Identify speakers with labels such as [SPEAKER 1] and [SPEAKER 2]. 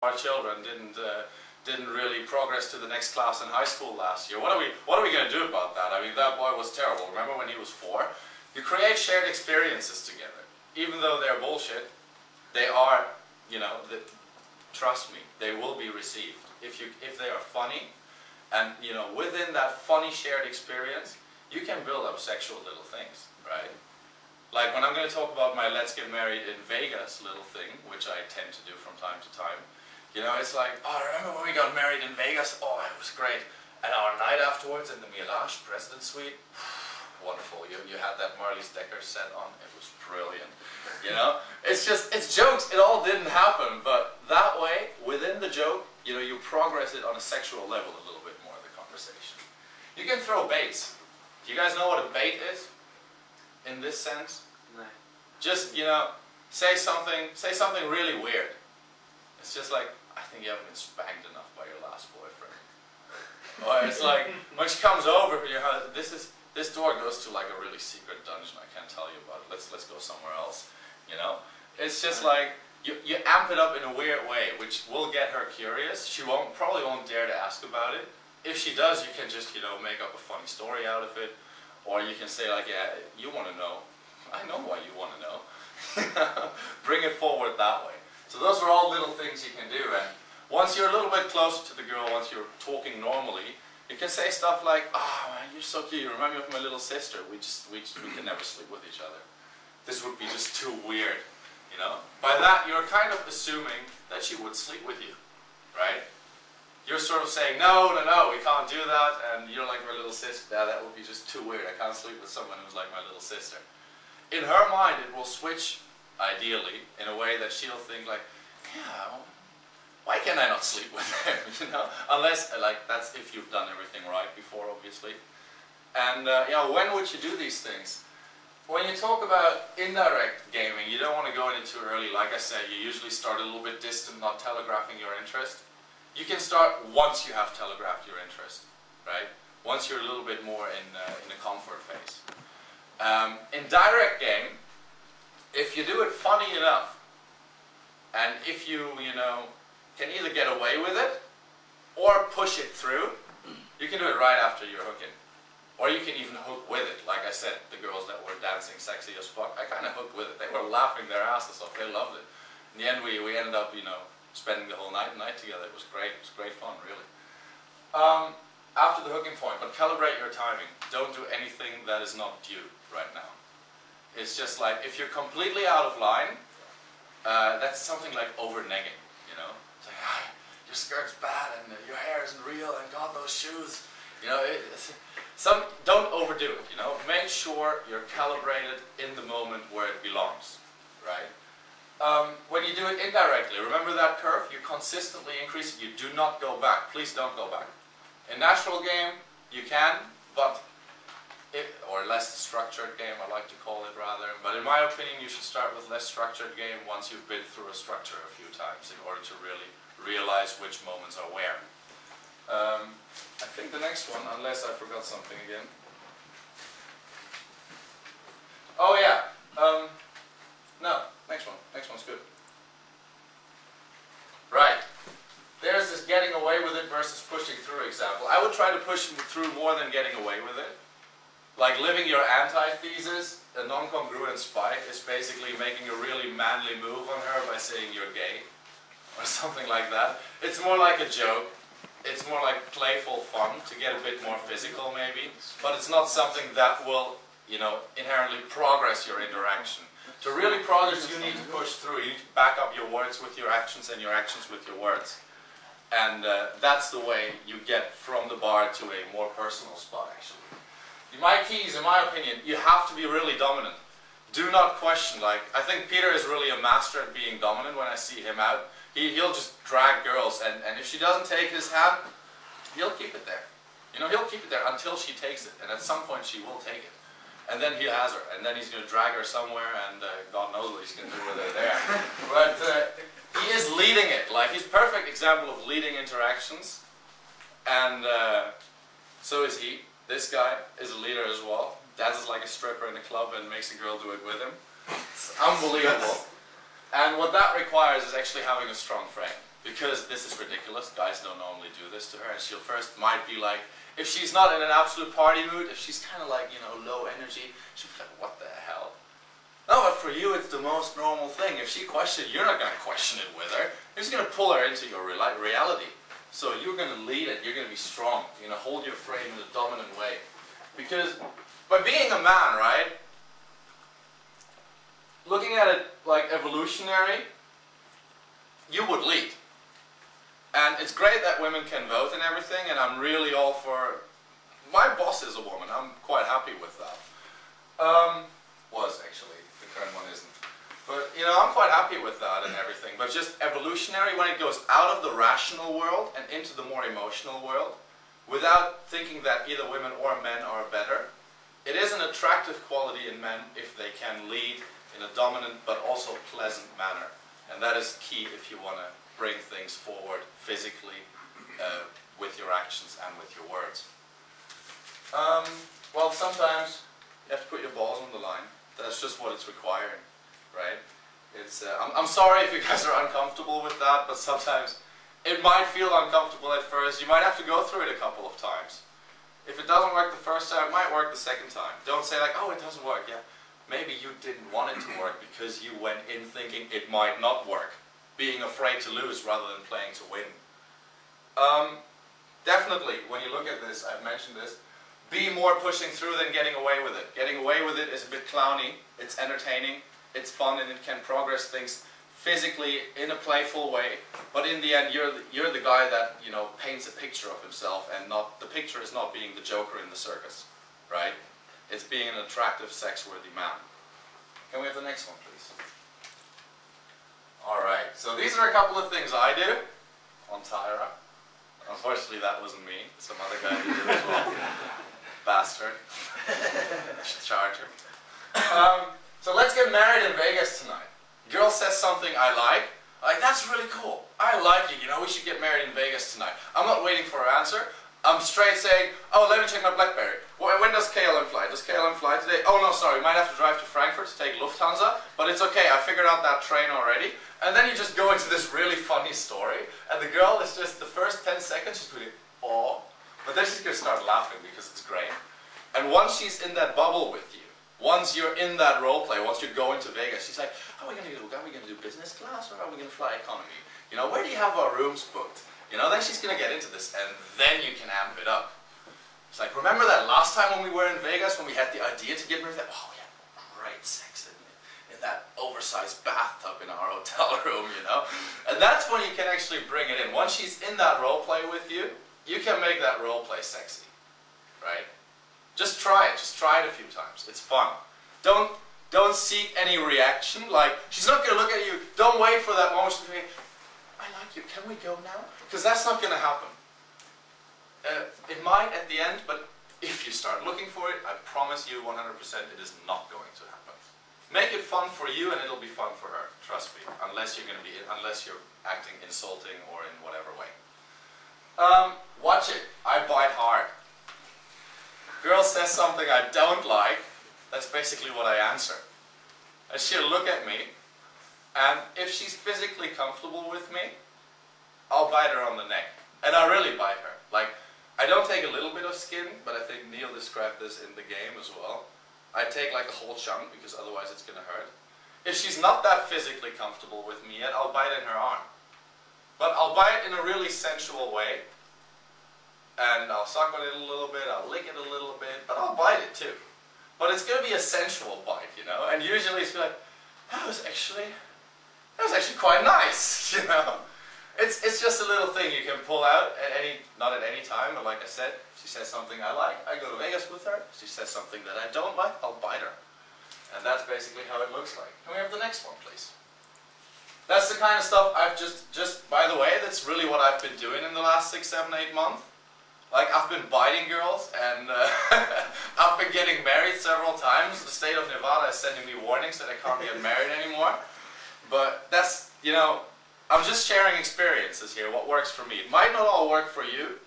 [SPEAKER 1] our children didn't really progress to the next class in high school last year. What are we going to do about that? I mean, that boy was terrible. Remember when he was 4? You create shared experiences together. Even though they're bullshit, they are, you know, trust me, they will be received. If they are funny, and, you know, within that funny shared experience, you can build up sexual little things, right? Like when I'm going to talk about my Let's Get Married in Vegas little thing, which I tend to do from time to time, you know, it's like, oh, remember when we got married in Vegas? Oh, it was great. And our night afterwards in the Mirage President Suite, wonderful. You had that Marley's Decker set on. It was brilliant. You know, it's jokes. It all didn't happen, but that way, within the joke, you know, you progress it on a sexual level a little bit more, the conversation. You can throw baits. Do you guys know what a bait is? In this sense?
[SPEAKER 2] No.
[SPEAKER 1] Just, you know, say something really weird. It's just like, I think you haven't been spanked enough by your last boyfriend. Or it's like, when she comes over, you know, this door goes to like a really secret dungeon I can't tell you about. Let's go somewhere else. You know? It's just like, you amp it up in a weird way, which will get her curious. She probably won't dare to ask about it. If she does, you can just, you know, make up a funny story out of it. Or you can say like, yeah, you want to know. I know why you want to know. Bring it forward that way. So those are all little things you can do. And once you're a little bit closer to the girl, once you're talking normally, you can say stuff like, oh man, you're so cute, you remind me of my little sister. We can never sleep with each other. This would be just too weird, you know? By that, you're kind of assuming that she would sleep with you, right? You're sort of saying, no, we can't do that, and you're like my little sister. Yeah, that would be just too weird. I can't sleep with someone who's like my little sister. In her mind, it will switch, ideally, in a way that she'll think like, yeah, why can I not sleep with him, you know? Unless, like, that's if you've done everything right before, obviously. And, you know, when would you do these things? When you talk about indirect gaming, you don't want to go in it too early. Like I said, you usually start a little bit distant, not telegraphing your interest. You can start once you have telegraphed your interest, right? Once you're a little bit more in the comfort phase. In direct game, if you do it funny enough, and if you know, can either get away with it, or push it through, you can do it right after you're hooking. Or you can even hook with it. Like I said, the girls that were dancing sexy as fuck, I kind of hooked with it. They were laughing their asses off. They loved it. In the end, we ended up, you know, spending the whole night together. It was great. It was great fun, really. After the hooking point, but calibrate your timing. Don't do anything that is not due right now. It's just like, if you're completely out of line, that's something like over-negging, you know? It's like, ah, your skirt's bad, and your hair isn't real, and God, those shoes. You know, don't overdo it, you know? Make sure you're calibrated in the moment where it belongs, right? When you do it indirectly, remember that curve? You consistently increase it. You do not go back. Please don't go back. In natural game, you can, but or less structured game, I like to call it rather. But in my opinion, you should start with less structured game once you've been through a structure a few times in order to really realize which moments are where. I think the next one, unless I forgot something again. Oh yeah. No, next one. Next one's good. Right. There's this getting away with it versus pushing through example. I would try to push through more than getting away with it. Like living your antithesis, a non-congruent spike is basically making a really manly move on her by saying you're gay. Or something like that. It's more like a joke. It's more like playful fun to get a bit more physical maybe. But it's not something that will, you know, inherently progress your interaction. To really progress, you need to push through. You need to back up your words with your actions and your actions with your words. And that's the way you get from the bar to a more personal spot, actually. My keys, in my opinion, you have to be really dominant. Do not question, like, I think Peter is really a master at being dominant when I see him out. He'll just drag girls, and if she doesn't take his hand, he'll keep it there. You know, he'll keep it there until she takes it, and at some point she will take it. And then he has her, and then he's going to drag her somewhere, and God knows what he's going to do with her there. But he is leading it. Like, he's a perfect example of leading interactions, and so is he. This guy is a leader as well. Dances like a stripper in a club and makes a girl do it with him. It's unbelievable. And what that requires is actually having a strong frame. because this is ridiculous. Guys don't normally do this to her, and she'll first might be like, if she's not in an absolute party mood, if she's kind of like, you know, low energy, she'll be like, what the hell? No, but for you it's the most normal thing. If she questions, you're not going to question it with her. You're just going to pull her into your reality. So you're going to lead it, you're going to be strong, you're going to hold your frame in a dominant way. Because by being a man, right, looking at it like evolutionary, you would lead. And it's great that women can vote and everything, and I'm really all for... My boss is a woman, I'm quite happy with that. Was actually, the current one isn't. But, you know, I'm quite happy with that and everything. But just evolutionary, when it goes out of the rational world and into the more emotional world, without thinking that either women or men are better, it is an attractive quality in men if they can lead in a dominant but also pleasant manner. And that is key if you want to bring things forward physically with your actions and with your words. Well, sometimes you have to put your balls on the line. That's just what it's requiring, right? It's, I'm sorry if you guys are uncomfortable with that, but sometimes it might feel uncomfortable at first. You might have to go through it a couple of times. If it doesn't work the first time, it might work the second time. Don't say like, oh, it doesn't work. Yeah, maybe you didn't want it to work because you went in thinking it might not work. Being afraid to lose rather than playing to win. Definitely, when you look at this, I've mentioned this, be more pushing through than getting away with it. Getting away with it is a bit clowny, it's entertaining, it's fun, and it can progress things physically in a playful way, but in the end you're the guy that, you know, paints a picture of himself, and not the picture is not being the Joker in the circus, right? It's being an attractive, sex-worthy man. Can we have the next one, please? Alright, so these are a couple of things I do on Tyra. Unfortunately that wasn't me, some other guy did it as well. Bastard. Should charge him. So let's get married in Vegas tonight. Girl says something I like, that's really cool. I like you, you know, we should get married in Vegas tonight. I'm not waiting for her answer. I'm straight saying, oh, let me check my BlackBerry. When does KLM fly? Does KLM fly today? Oh no, sorry, we might have to drive to Frankfurt to take Lufthansa, but it's okay, I figured out that train already. And then you just go into this really funny story, and the girl is just, the first 10 seconds, she's really, oh, but then she's going to start laughing because it's great. And once she's in that bubble with you, once you're in that role play, once you're going to Vegas, she's like, are we going to do business class or are we going to fly economy? You know, where do you have our rooms booked? You know, then she's going to get into this, and then you can amp it up. It's like, remember that last time when we were in Vegas, when we had the idea to get married? Oh, we had great sex in that oversized bathtub in our hotel room, you know? And that's when you can actually bring it in. Once she's in that role play with you, you can make that role play sexy, right? Just try it a few times. It's fun. Don't seek any reaction, like, she's not going to look at you. Don't wait for that moment to say, I like you, can we go now? Because that's not going to happen. It might at the end, but if you start looking for it, I promise you 100% it is not going to happen. Make it fun for you and it'll be fun for her, trust me, unless you're acting insulting or in whatever way. Watch it, I bite hard. Girl says something I don't like, that's basically what I answer. And she'll look at me, and if she's physically comfortable with me, I'll bite her on the neck. And I really bite her. Like, I don't take a little bit of skin, but I think Neil described this in the game as well. I take like a whole chunk, because otherwise it's going to hurt. If she's not that physically comfortable with me yet, I'll bite in her arm. But I'll bite in a really sensual way. And I'll suck on it a little bit, I'll lick it a little bit, but I'll bite it too. But it's going to be a sensual bite, you know? And usually it's like, that was actually quite nice, you know? It's just a little thing you can pull out at not at any time, but like I said, if she says something I like, I go to Vegas with her. If she says something that I don't like, I'll bite her. And that's basically how it looks like. Can we have the next one, please? That's the kind of stuff I've just by the way, that's really what I've been doing in the last 6, 7, 8 months. Like, I've been biting girls, and I've been getting married several times. The state of Nevada is sending me warnings that I can't get married anymore. But that's, you know, I'm just sharing experiences here, what works for me. It might not all work for you,